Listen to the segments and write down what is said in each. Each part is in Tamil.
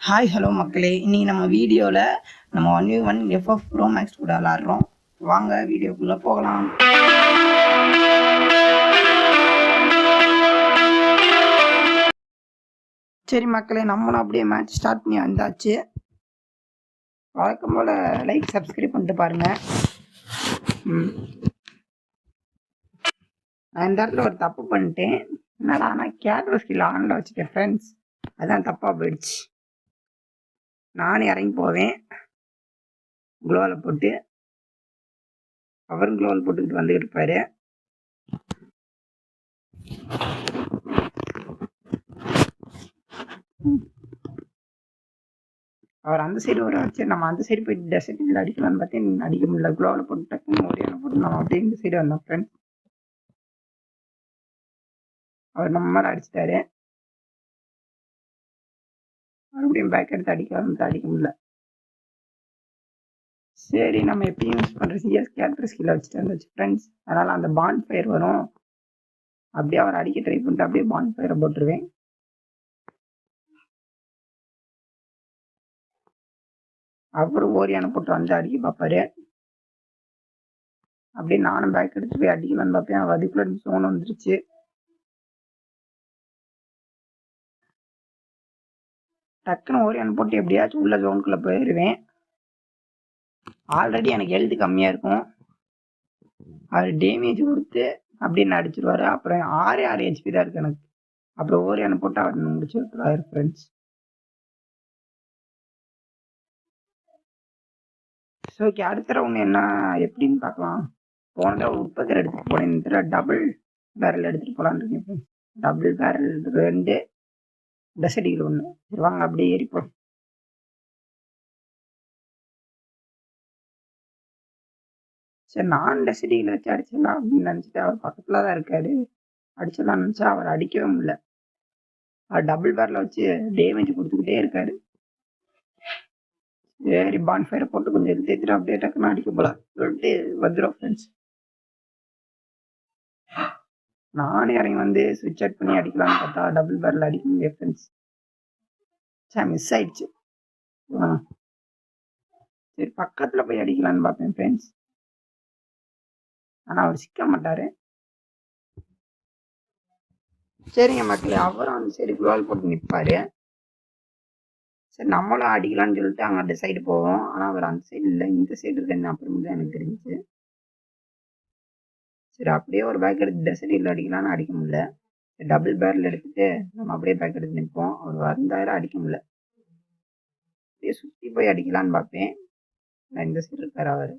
ஹாய் ஹலோ மக்களே, இன்னைக்கு நம்ம வீடியோவில் நம்ம 1v1 FF Pro Max கூட விளாட்றோம். வாங்க வீடியோக்குள்ளே போகலாம். சரி மக்களே, நம்மளும் அப்படியே மேட்ச் ஸ்டார்ட் பண்ணி வந்தாச்சு. வழக்கம் போல் லைக் சப்ஸ்கிரைப் பண்ணிட்டு பாருங்கள். நான் இந்த இடத்துல ஒரு தப்பு பண்ணிட்டேன். என்னடா நான் கேட்ரு ஸ்கில் ஆனில் வச்சுட்டேன் ஃப்ரெண்ட்ஸ். அதான் தப்பாக போயிடுச்சு. நானும் இறங்கி போவேன். குளோவில் போட்டு அவரும் குளோவில் போட்டுக்கிட்டு வந்துக்கிட்டு இருப்பாரு. அவர் அந்த சைடு வர வச்சு நம்ம அந்த சைடு போயிட்டு டெசர்ட்டில் அடிக்கலாம்னு பார்த்தேன். அடிக்க முடியல. குளோவில் போட்டு டக்குன்னு ஒரே போட்டு நம்ம அப்படியே இந்த சைடு வந்தோம் ஃப்ரெண்ட்ஸ். அவர் நம்ம மேலே அடிச்சிட்டாரு. மறுபடியும் பேக் எடுத்து அடிக்க முடியல. சரி, நம்ம எப்பயும் யூஸ் பண்ணுற சிஎஸ் கேரக்டர் ஸ்கில்ல வச்சுட்டு வந்துச்சு ஃப்ரெண்ட்ஸ். அதனால் அந்த பாண்ட் ஃபயர் வரும். அப்படியே அவர் அடிக்க ட்ரை பண்ணிட்டு அப்படியே பாண்ட் ஃபயரை போட்டுருவேன். அப்புறம் ஓரியான போட்டு வந்து அடிக்க பார்ப்பாரு. அப்படியே நானும் பேக் எடுத்து போய் அடிக்கலான்னு பார்ப்பேன். அதுக்குள்ள சோன் வந்துருச்சு. டக்குன்னு ஓரியான போட்டு எப்படியாச்சும் உள்ள ஜோனுக்குள்ளே போயிடுவேன். ஆல்ரெடி எனக்கு ஹெல்த் கம்மியாக இருக்கும். அவர் டேமேஜ் கொடுத்து அப்படின்னு அடிச்சிருவாரு. அப்புறம் 6 HP தான் இருக்கு எனக்கு. அப்புறம் ஓரியான போட்டு அவர் முடிச்சு விட்டுருவாரு ஃப்ரெண்ட்ஸ். ஸோ ஓகே, அடுத்த ரவுண்ட் என்ன எப்படின்னு பார்க்கலாம். போன தடவை உட்பக்கர் எடுத்துகிட்டு போனேன். இந்த தடவை டபுள் பேரல் எடுத்துகிட்டு போகலான்னு இருக்கேன். டபுள் பேரல் 2 டெசர்ட்டிகள் 1. சரி வாங்க அப்படியே ஏறிப்போம். சரி, நான் டெசர்ட்டிகள் வச்சு அடிச்சிடலாம் அப்படின்னு நினச்சிட்டு அவர் பக்கத்தில் தான் இருக்காரு. அடிச்சிடலாம்னு நினச்சா அவர் அடிக்கவே முடியல. அவர் டபுள் பேரலை வச்சு டேமேஜ் கொடுத்துக்கிட்டே இருக்காரு. சரி, பான் ஃபயரை போட்டு கொஞ்சம் எடுத்து அப்படியே டக்குன்னு அடிக்க போல சொல்லிட்டு வந்துடும் ஃப்ரெண்ட்ஸ். நானே இறங்கி வந்து சுவிட்ச் அவுட் பண்ணி அடிக்கலாம்னு பார்த்தா டபுள் பேரல் அடிக்க முடியாது ஃப்ரெண்ட்ஸ். சரி, மிஸ் ஆயிடுச்சு. சரி, பக்கத்தில் போய் அடிக்கலான்னு பார்ப்பேன் ஃப்ரெண்ட்ஸ். ஆனால் அவர் சிக்க மாட்டார். சரிங்க மக்களே, அவரும் அந்த சைடு குளோல் போட்டு நிற்பார். சரி, நம்மளும் அடிக்கலான்னு சொல்லிட்டு அங்கே அந்த சைடு போவோம். ஆனால் அவர் அந்த சைடு இல்லை, இந்த சைடு இருக்குன்னு அப்புறம் தான் எனக்கு தெரிஞ்சிச்சு. சரி, அப்படியே ஒரு பேக் எடுத்து டெசர்ட்டில் அடிக்கலான்னு அடிக்க முடியல. டபுள் பேரல் எடுத்துட்டு நம்ம அப்படியே பேக் எடுத்து நிற்போம். அவர் வந்தாயிரம் அடிக்க முடியல. அப்படியே சுற்றி போய் அடிக்கலான்னு பார்ப்பேன். நான் இந்த சைடு இருக்கார். அவர்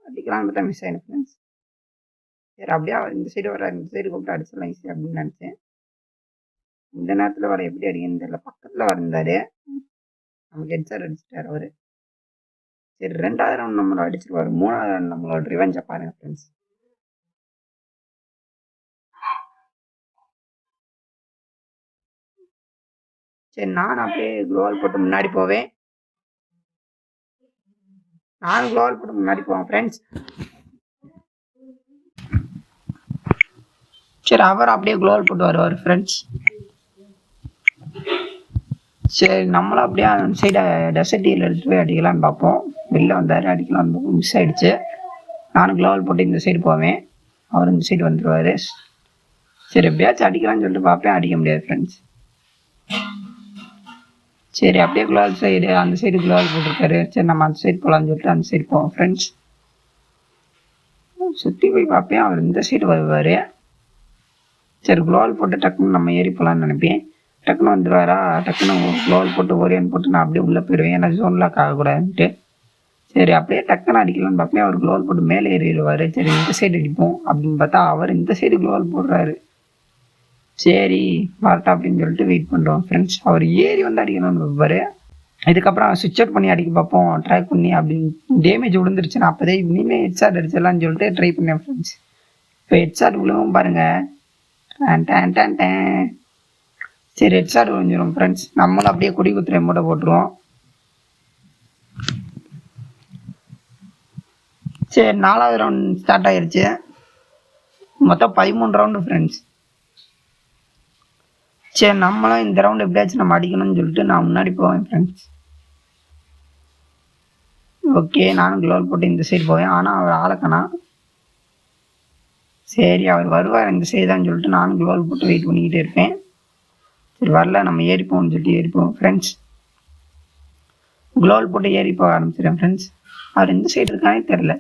அடிக்கலான்னு பார்த்தா மிஸ் ஆயிடும் ஃப்ரெண்ட்ஸ். சரி, அப்படியே அவர் இந்த சைடு வர இந்த சைடு கூப்பிட்டு அடிச்சிடலாம் ஈஸி அப்படின்னு நினச்சேன். இந்த நேரத்தில் வர எப்படி அடிக்கணும்னு தெரியல. பக்கத்தில் வந்தார். நமக்கு ஹெட்செட் அடிச்சிட்டார் அவர். சரி, 2வது ரவுண்ட் நம்மளை அடிச்சிருவாரு. 3வது ரவுண்ட் நம்மளோட ரிவெஞ்சை பாருங்க ஃப்ரெண்ட்ஸ். சரி, நான் அப்படியே குளோவல் போட்டு முன்னாடி போவேன். நானும் குளோவல் போட்டு முன்னாடி போவேன் ஃப்ரெண்ட்ஸ். சரி, அவர் அப்படியே குளோவல் போட்டு வருவார் ஃப்ரெண்ட்ஸ். சரி, நம்மளும் அப்படியே அந்த சைடை டெசர்ட்டியில் எடுத்துகிட்டு போய் அடிக்கலான்னு பார்ப்போம். வெளில வந்தார், அடிக்கலான்னு பார்ப்போம். மிஸ் ஆகிடுச்சு. நானும் குளோவல் போட்டு இந்த சைடு போவேன். அவர் இந்த சைடு வந்துடுவார். சரி, எப்படியாச்சும் அடிக்கலான்னு சொல்லிட்டு பார்ப்பேன். அடிக்க முடியாது ஃப்ரெண்ட்ஸ். சரி, அப்படியே குளோவல் சைடு அந்த சைடு குளோவல் போட்டிருக்காரு. சரி, நம்ம அந்த சைடு போகலான்னு சொல்லிட்டு அந்த சைடு போவோம் ஃப்ரெண்ட்ஸ். சுற்றி போய் பார்ப்பேன். அவர் இந்த சைடு வருவார். சரி, குளோவல் போட்டு டக்குன்னு நம்ம ஏறி போகலான்னு நினைப்பேன். டக்குன்னு வந்துடுவாரா. டக்குன்னு குளோவல் போட்டு ஓரியன் போட்டு நான் அப்படியே உள்ளே போயிடுவேன். ஏன்னா ஜோன் லாக் ஆகக்கூடாதுன்ட்டு. சரி, அப்படியே டக்குன்னு அடிக்கலான்னு பார்ப்பேன். அவர் குளோவல் போட்டு மேலே ஏறிடுவார். சரி, இந்த சைடு அடிப்போம் அப்படின்னு பார்த்தா அவர் இந்த சைடு குளோவல் போடுறாரு. சரி, வரட்டா அப்படின்னு சொல்லிட்டு வெயிட் பண்ணுறோம் ஃப்ரெண்ட்ஸ். அவர் ஏறி வந்து அடிக்கணும்னு வைப்பார். இதுக்கப்புறம் சுவிட்ச் அவுட் பண்ணி அடிக்க பார்ப்போம் ட்ரை பண்ணி. அப்படின்னு டேமேஜ் விழுந்துருச்சு. நான் அப்போதே இனிமேல் ஹெட்ஷாட் அடிச்சிடலான்னு சொல்லிட்டு ட்ரை பண்ணேன் ஃப்ரெண்ட்ஸ். இப்போ ஹெட்ஷாட் விழுவும் பாருங்கள். சரி, ஹெட்ஷாட் விழுந்துடும் ஃப்ரெண்ட்ஸ். நம்மளும் அப்படியே குடி குத்துற மூட்டை போட்டுருவோம். சரி, 4வது ரவுண்ட் ஸ்டார்ட் ஆகிடுச்சு. மொத்தம் 13 ரவுண்டு ஃப்ரெண்ட்ஸ். சரி நம்மளும் இந்த ரவுண்ட் எப்படியாச்சும் நம்ம அடிக்கணும்னு சொல்லிட்டு நான் முன்னாடி போவேன் ஃப்ரெண்ட்ஸ். ஓகே, நானும் க்ளோவல் போட்டு இந்த சைடு போவேன். ஆனால் அவர் ஆளக்கணா. சரி அவர் வருவார் இந்த சைடு தான் சொல்லிட்டு நானும் க்ளோவல் போட்டு வெயிட் பண்ணிக்கிட்டே இருப்பேன். சரி வரல, நம்ம ஏறிப்போம்னு சொல்லிட்டு ஏறிப்போம் ஃப்ரெண்ட்ஸ். க்ளோவல் போட்டு ஏறி போக ஆரம்பிச்சிடுறேன் ஃப்ரெண்ட்ஸ். அவர் எந்த சைடு இருக்கானே தெரில.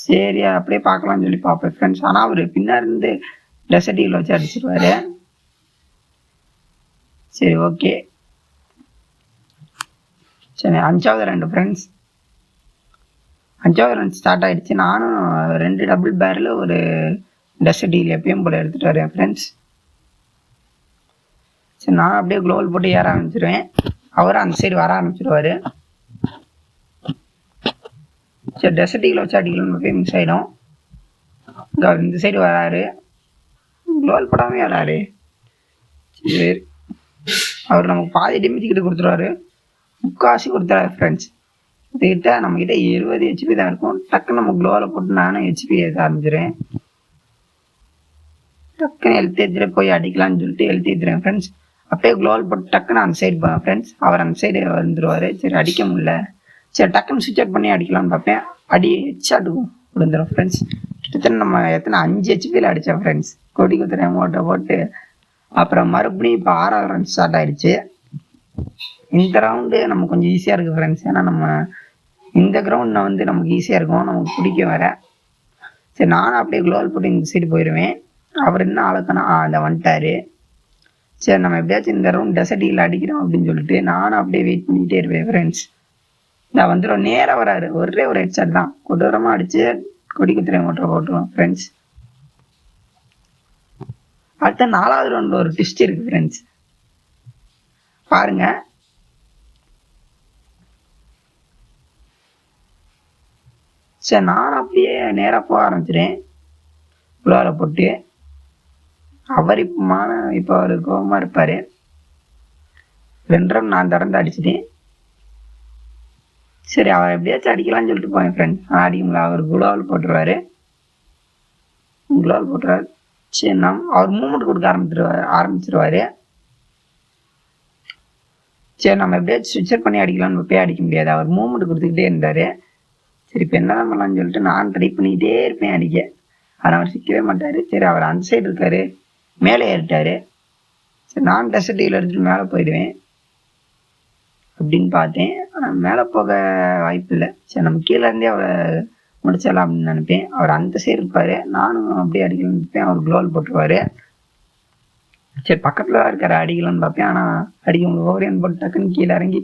சரி அப்படியே பார்க்கலாம்னு சொல்லி பார்ப்பேன் ஃப்ரெண்ட்ஸ். ஆனால் அவர் பின்னாடி இருந்து டெசர்ட்டியில் வச்சு அடிச்சிருவாரு. சரி ஓகே. சரி 5வது ரவுண்டு ஃப்ரெண்ட்ஸ். 5வது ரவுண்ட் ஸ்டார்ட் ஆகிடுச்சு. நானும் 2 டபுள் பேரில் ஒரு டெசர்ட்டியில் எப்பயும் போல் எடுத்துகிட்டு வரேன் ஃப்ரெண்ட்ஸ். சரி நான் அப்படியே க்ளோவல் போட்டு ஏற ஆரம்பிச்சிடுவேன். அவரும் அந்த சைடு வர ஆரம்பிச்சிடுவார். சரி டெசர்ட்டியில் வச்சு அடிக்கலாம்னு போய் மிஸ் ஆகிடும். அவர் இந்த சைடு வராரு, க்ளோவல் போடாமே வராரு. சரி அவர் நமக்கு பாதி டேமேஜ் கிட்ட கொடுத்துருவாரு, முக்காசி கொடுத்துறாரு ஃப்ரெண்ட்ஸ். இதுக்கிட்ட நம்மக்கிட்ட 20 HP தான் இருக்கும். டக்குன்னு நம்ம க்ளோவில் போட்டு நானும் HP ஏற்ற ஆரம்பிச்சிடுறேன். டக்குன்னு எழுத்து போய் அடிக்கலாம்னு சொல்லிட்டு எழுத்து ஏற்றுறேன் ஃப்ரெண்ட்ஸ். அப்படியே க்ளோவல் போட்டு டக்குன்னு அந்த சைடு போவேன் ஃப்ரெண்ட்ஸ். அவர் அந்த சைடு வந்துடுவார். சரி அடிக்க முடியல. சரி டக்குன்னு சுவிட்ச் அவுட் பண்ணி அடிக்கலாம்னு பார்ப்பேன். அடி ஹெட்ஷாட்டுக்கும் விழுந்துடும் ஃப்ரெண்ட்ஸ். கிட்டத்தட்ட நம்ம எத்தனை 5 HPயில் அடித்தோம் ஃப்ரெண்ட்ஸ். கொடி குத்துறேன் ஓட்டை போட்டு. அப்புறம் மறுபடியும் இப்போ 6வது ரவுண்ட் ஸ்டார்ட் ஆகிடுச்சு. இந்த ரவுண்டு நம்ம கொஞ்சம் ஈஸியாக இருக்குது ஃப்ரெண்ட்ஸ். ஏன்னா நம்ம இந்த கிரவுண்டில் வந்து நமக்கு ஈஸியாக இருக்கும், நமக்கு பிடிக்க வர. சரி நானும் அப்படியே க்ளோவல் போட்டு இந்த சைடு போயிடுவேன். அவர் என்ன ஆளுக்கனா அந்த வந்துட்டார். சரி நம்ம எப்படியாச்சும் இந்த ரவுண்ட் டெசர்ட்டியில் அடிக்கிறோம் அப்படின்னு சொல்லிட்டு நானும் அப்படியே வெயிட் பண்ணிகிட்டே இருப்பேன் ஃப்ரெண்ட்ஸ். நான் வந்துடும் நேராக வராரு. ஒரே ஒரு ஹெட்ஷாட் தான், கொடூரமாக அடித்து கொடி குத்துறேன் ஓட்டை போட்டுருவோம் ஃப்ரெண்ட்ஸ். அடுத்த 4வது ரவுண்டில் ஒரு ட்விஸ்ட் இருக்குது ஃப்ரெண்ட்ஸ், பாருங்க. சரி நானும் அப்படியே நேராக போக ஆரம்பிச்சிடுறேன் க்ளோவில் போட்டு. அவர் இப்போ அவர் கோபமாக இருப்பார். 2 ரவுண்ட் நான் திறந்து அடிச்சிட்டேன். சரி அவர் எப்படியாச்சும் அடிக்கலாம்னு சொல்லிட்டு போவேன் ஃப்ரெண்ட்ஸ். ஆனால் அடிக்க முடியல. அவர் க்ளோவல் போட்டுருவார். சரி அவர் மூமெண்ட் கொடுக்க ஆரம்பிச்சிருவார். சரி நம்ம எப்படியாச்சும் ஸ்விட்ச் பண்ணி அடிக்கலாம்னு போய் அடிக்க முடியாது. அவர் மூமெண்ட் கொடுத்துக்கிட்டே இருந்தார். சரி இப்போ என்ன பண்ணலாம்னு சொல்லிட்டு நான் ட்ரை பண்ணிக்கிட்டே இருப்பேன் அடிக்க. ஆனால் அவர் சிக்கவே மாட்டார். சரி அவர் அந்த சைடு இருக்கார், மேலே ஏறிட்டார். சரி நான் டெசர்ட்டியில் எடுத்துகிட்டு மேலே போயிடுவேன் அப்படின்னு பார்த்தேன். ஆனால் மேலே போக வாய்ப்பு இல்லை. சரி நம்ம கீழே இருந்தே அவரை முடிச்சிடலாம் அப்படின்னு நினைப்பேன். அவர் அந்த சைடு இருப்பார், நானும் அப்படியே அடிக்கலாம்னு நினைப்பேன். அவர் க்ளோவல் போட்டுருவார். சரி பக்கத்தில் தான் இருக்கார், அடிக்கலாம்னு பார்ப்பேன். ஆனால் அடிக்க ஓரியன் போட்டு டக்குன்னு கீழே இறங்கி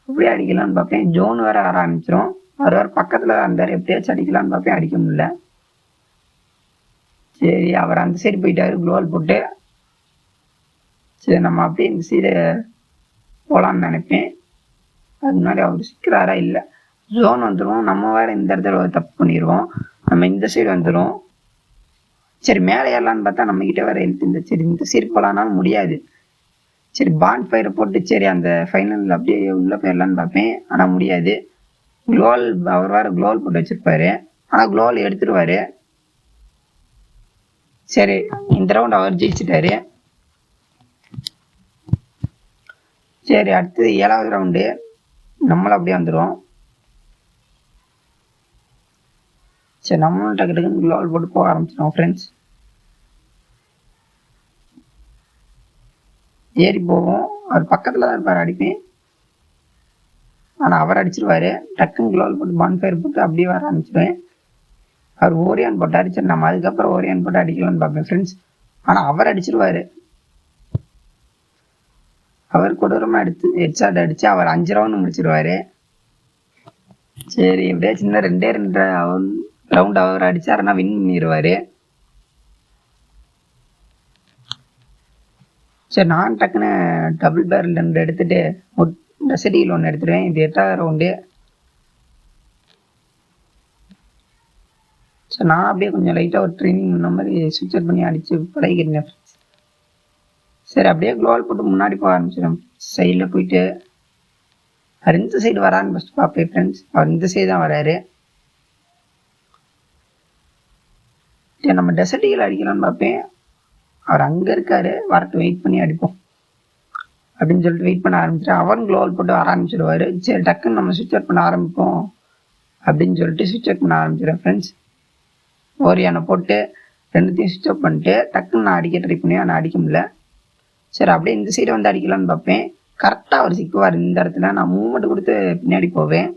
அப்படியே அடிக்கலாம்னு பார்ப்பேன். ஜோன் வேறு வர ஆரம்பிச்சிடும். அவர் வேறு பக்கத்தில் தான் இருந்தார், எப்படியாச்சும் அடிக்கலாம்னு பார்ப்பேன், அடிக்க முடியல. சரி அவர் அந்த சைடு போயிட்டாரு க்ளோவல் போட்டு. சரி நம்ம அப்படியே இந்த சைடு போகலான்னு நினைப்பேன். அது முன்னாடி அவர் சிக்கிறாரா இல்லை, ஜோன் வந்துடும். நம்ம வேறு இந்த இடத்துல தப்பு பண்ணிடுவோம், நம்ம இந்த சைடு வந்துடும். சரி மேலே ஏறலான்னு பார்த்தா நம்மக்கிட்ட வேறு எழுத்து. சரி இந்த சைடு போகலான்னாலும் முடியாது. சரி பாண்ட் ஃபயரை போட்டு சரி அந்த ஃபைனலில் அப்படியே உள்ளே போயிடலான்னு பார்ப்பேன். ஆனால் முடியாது. க்ளோவல் அவர் வேறு க்ளோவல் போட்டு வச்சுருப்பாரு, ஆனால் க்ளோவல் எடுத்துடுவார். சரி இந்த ரவுண்ட் அவர் ஜெயிச்சிட்டாரு. சரி அடுத்தது 7வது ரவுண்டு நம்மளும் அப்படியே வந்துடுவோம். சரி நம்மளும் டக்கு டக்குன்னு க்ளோவல் போட்டு போக ஆரம்பிச்சிடுவோம் ஃப்ரெண்ட்ஸ். ஏறி போவோம். அவர் பக்கத்தில் தான் இருப்பார், அடிப்பேன். ஆனால் அவர் அடிச்சிருவார். டக்குன்னு க்ளோவல் போட்டு பான்ஃபயர் போட்டு அப்படியே வர ஆரம்பிச்சிடுவேன். அவர் ஓரியான் போட்டார். சரி நம்ம அதுக்கப்புறம் ஓரியான் போட்டு அடிக்கலாம்னு பார்ப்பேன் ஃப்ரெண்ட்ஸ். ஆனால் அவர் அடிச்சிருவார். அவர் கொடூரமாக ஹெட்ஷாட் அடித்து அவர் 5 ரவுண்டு முடிச்சிருவார். சரி எப்படியா சின்ன 2 ரவுண்ட் அவர் அடித்தாருன்னா வின் பண்ணிடுவார். சரி நான் டக்குன்னு டபுள் பேரல் 2 எடுத்துகிட்டு டெசர்ட்டியில் 1 எடுத்துடுவேன். இது 8வது ரவுண்டு. ஸோ நான் அப்படியே கொஞ்சம் லைட்டாக ஒரு ட்ரைனிங் பண்ண மாதிரி ஸ்விட்ச் பண்ணி அடித்து பழகிக்கிறேன் ஃப்ரெண்ட்ஸ். சரி அப்படியே க்ளோவல் போட்டு முன்னாடி போக ஆரம்பிச்சிடும். சைடில் போயிட்டு அவர் இந்த சைடு வரான்னு ஃபஸ்ட்டு பார்ப்பேன் ஃப்ரெண்ட்ஸ். அவர் இந்த சைடு தான் வராரு. சரி நம்ம டெசர்ட்டியில் அடிக்கலாம்னு பார்ப்பேன். அவர் அங்கே இருக்காரு, வரட்டு வெயிட் பண்ணி அடிப்போம் அப்படின்னு சொல்லிட்டு வெயிட் பண்ண ஆரம்பிச்சிட்டு அவரும் க்ளோவல் போட்டு வர ஆரம்பிச்சிடுவார். சரி டக்குன்னு நம்ம சுவிட்ச் அவுட் பண்ண ஆரம்பிப்போம் அப்படின்னு சொல்லிட்டு சுவிட்ச் அவுட் பண்ண ஆரம்பிச்சிடுவேன் ஃப்ரெண்ட்ஸ். ஓரியானை போட்டு ரெண்டுத்தையும் சுவிட்ச் அவுட் பண்ணிட்டு டக்குன்னு நான் அடிக்க ட்ரை பண்ணி நான் அடிக்க முடியல. சரி அப்படியே இந்த சைடு வந்து அடிக்கலான்னு பார்ப்பேன். கரெக்டாக அவர் சிக்குவார். இந்த இடத்துல நான் மூவ்மெண்ட் கொடுத்து பின்னாடி போவேன்.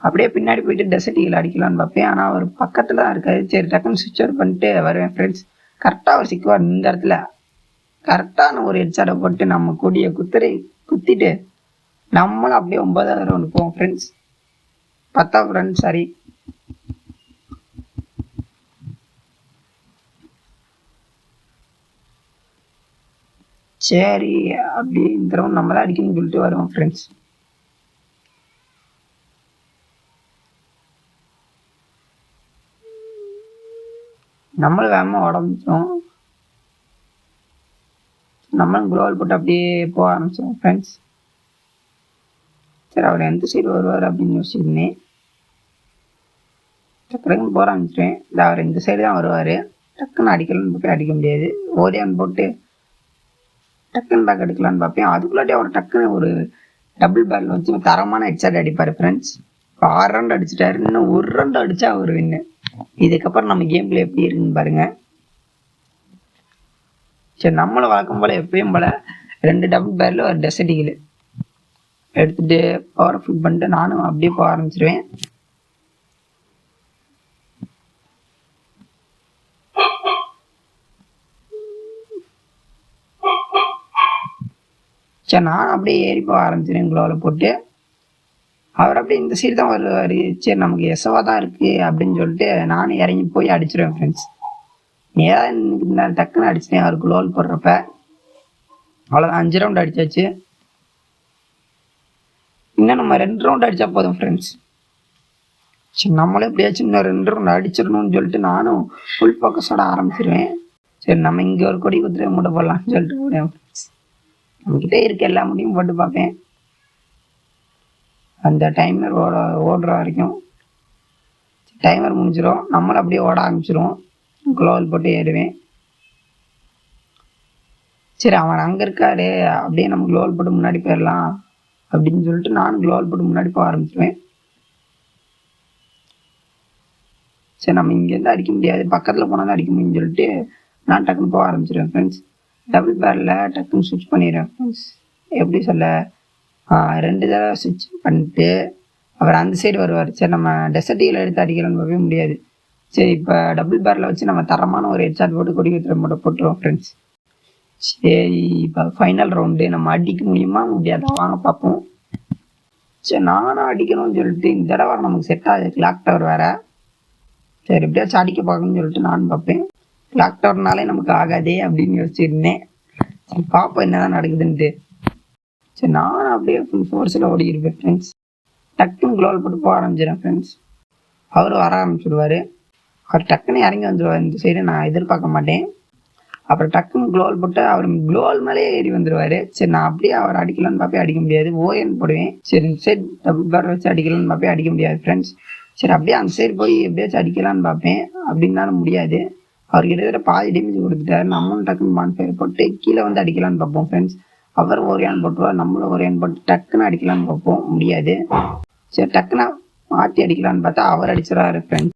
அப்படியே பின்னாடி போயிட்டு டெசர்ட் ஈகிள் அடிக்கலான்னு பார்ப்பேன். ஆனால் அவர் பக்கத்தில் தான் இருக்காது. சரி டக்குன்னு சுவிட்ச் அவுட் பண்ணிட்டு வருவேன் ஃப்ரெண்ட்ஸ். கரெக்டாக அவர் சிக்குவார். இந்த இடத்துல கரெக்டான ஒரு ஹெட்ஷாட்டை போட்டு நம்ம கொடியை குத்திட்டு நம்மளும் அப்படியே 9வது ரவுண்டு போவோம் ஃப்ரெண்ட்ஸ். 10வது ரவுண்ட் சாரி. சரி அப்படி இந்த ரவுண்ட் நம்ம தான் அடிக்கணும்னு சொல்லிட்டு வருவோம் ஃப்ரெண்ட்ஸ். நம்மளும் வேகமாக உடம்பிச்சோம். நம்மளும் குளோவல் போட்டு அப்படியே போக ஆரம்பிச்சோம் ஃப்ரெண்ட்ஸ். சரி அவர் எந்த சைடு வருவார் அப்படின்னு யோசிச்சிருந்தேன். டக்குன்னு போக ஆரம்பிச்சிட்டேன். இல்லை அவர் இந்த சைடு தான் வருவார். டக்குன்னு அடிக்கலான்னு போய் அடிக்க முடியாது. ஓரியான் போட்டு டக்குன்னு பேக் அடிக்கலான்னு பார்ப்பேன். அதுக்குள்ளாட்டி அவர் டக்குன்னு ஒரு டபுள் பேரில் வச்சு தரமான ஹெட்ஷாட் அடிப்பார் ஃப்ரெண்ட்ஸ். இப்போ 6 ரவுண்ட் அடிச்சிட்டாரு. இன்னும் 1 ரவுண்ட் அடித்தா அவர் வின்னு. இதுக்கப்புறம் நம்ம கேம் பிளே எப்படி இருக்குன்னு பாருங்கள். சரி நம்மளும் வழக்கம் போல் எப்பயும் போல் 2 டபுள் பேரில் ஒரு டெசர்ட் ஈகிள் எடுத்துகிட்டு பவர் ஃபுல் பண்ணிட்டு நானும் அப்படியே போக ஆரம்பிச்சிருவேன். சரி நானும் அப்படியே ஏறி போக ஆரம்பிச்சிருவேன் குளோவில் போட்டு. அவர் அப்படியே இந்த சைடு தான் வருவார். சரி நமக்கு எசவா தான் இருக்குது அப்படின்னு சொல்லிட்டு நானும் இறங்கி போய் அடிச்சிருவேன் ஃப்ரெண்ட்ஸ். ஏதாவது டக்குன்னு அடிச்சிட்டேன் அவர் குளோவில் போடுறப்ப. அவ்வளோதான் 5 ரவுண்ட் அடிச்சாச்சு. இன்னும் நம்ம 2 ரவுண்ட் அடித்தா போதும் ஃப்ரெண்ட்ஸ். சரி நம்மளே எப்படியாச்சும் இன்னும் 2 ரவுண்ட் அடிச்சிடணும்னு சொல்லிட்டு நானும் ஃபுல் ஃபோக்கஸோட ஆரம்பிச்சிருவேன். சரி நம்ம இங்கே ஒரு கொடி குதிரை மூட்டை போடலாம்னு சொல்லிட்டு போடுவேன் ஃப்ரெண்ட்ஸ். நம்மக்கிட்டே இருக்க எல்லா முடியும் போட்டு பார்ப்பேன். அந்த டைமர் ஓடுற வரைக்கும் டைமர் முடிஞ்சிடும். நம்மளும் அப்படியே ஓட ஆரம்பிச்சிடுவோம். குளோவல் போட்டு ஏறுவேன். சரி அவன் அங்கே இருக்காரு, அப்படியே நம்ம குளோவல் போட்டு முன்னாடி போயிடலாம் அப்படின்னு சொல்லிட்டு நானும் குளோவல் போட்டு முன்னாடி போக ஆரம்பிச்சிடுவேன். சரி நம்ம இங்கேருந்து அடிக்க முடியாது, பக்கத்தில் போனால் தான் அடிக்க முடியும்னு சொல்லிட்டு நான் டக்குன்னு போக ஆரம்பிச்சிடுவேன் ஃப்ரெண்ட்ஸ். டபுள் பேரில் டக்குன்னு ஸ்விட்ச் பண்ணிடுவேன் ஃப்ரெண்ட்ஸ். எப்படி சொல்ல, 2 தடவை ஸ்விட்ச் பண்ணிட்டு அவர் அந்த சைடு வருவார். சரி நம்ம டெசர்ட் ஈகிள் எடுத்து அடிக்கலான்னு போகவே முடியாது. சரி இப்போ டபுள் பேரில் வச்சு நம்ம தரமான ஒரு ஹெட்ஷாட் போட்டு கொடி குதிரை மூட்டை போட்டுருவோம் ஃப்ரெண்ட்ஸ். சரி இப்போ ஃபைனல் ரவுண்டு நம்ம அடிக்க முடியுமா முடியாதா வாங்க பார்ப்போம். சரி நானும் அடிக்கணும்னு சொல்லிட்டு இந்த தடவை நமக்கு செட் ஆகுது. கிளாக் டவர் வேறு. சரி எப்படியாச்சும் அடிக்க பார்க்கணும்னு சொல்லிட்டு நானும் பார்ப்பேன். கிளாக் டவர்னாலே நமக்கு ஆகாதே அப்படின்னு யோசிச்சிருந்தேன். சரி பார்ப்போம் என்ன தான் நடக்குதுன்ட்டு. சரி நானும் அப்படியே ஃபுல் ஃபோர்ஸில் ஓடிக்கிருப்பேன் ஃப்ரெண்ட்ஸ். டக்குன்னு குளோவல் போட்டு போக ஆரம்பிச்சிடுறேன் ஃப்ரெண்ட்ஸ். அவரும் வர ஆரம்பிச்சிடுவார். அவர் டக்குன்னு இறங்கி வந்துடுவார். இந்த சைடு நான் எதிர்பார்க்க மாட்டேன். அப்புறம் டக்குன்னு குளோவல் போட்டு அவர் குளோவல் மேலே ஏறி வந்துடுவார். சரி நான் அப்படியே அவர் அடிக்கலான்னு பார்ப்பேன், அடிக்க முடியாது. ஓஎன் போடுவேன். சரி இந்த சைடு டபுள் பேர் வச்சு அடிக்கலான்னு பார்ப்பேன், அடிக்க முடியாது ஃப்ரெண்ட்ஸ். சரி அப்படியே அந்த சைடு போய் எப்படியாச்சும் அடிக்கலான்னு பார்ப்பேன், அப்படின்னாலும் முடியாது. அவர் கிட்டத்தட்ட பாதி டேமேஜ் கொடுத்துட்டாரு. நம்மளும் டக்குன்னு பான்ஃபயர் போட்டு கீழே வந்து அடிக்கலான்னு பார்ப்போம் ஃப்ரெண்ட்ஸ். அவர் ஓரியான் போட்டுருவார், நம்மளும் ஓரியான் போட்டு டக்குன்னு அடிக்கலான்னு பார்ப்போம், முடியாது. சரி டக்குன்னு மாற்றி அடிக்கலான்னு பார்த்தா அவர் அடிச்சிடறாரு ஃப்ரெண்ட்ஸ்.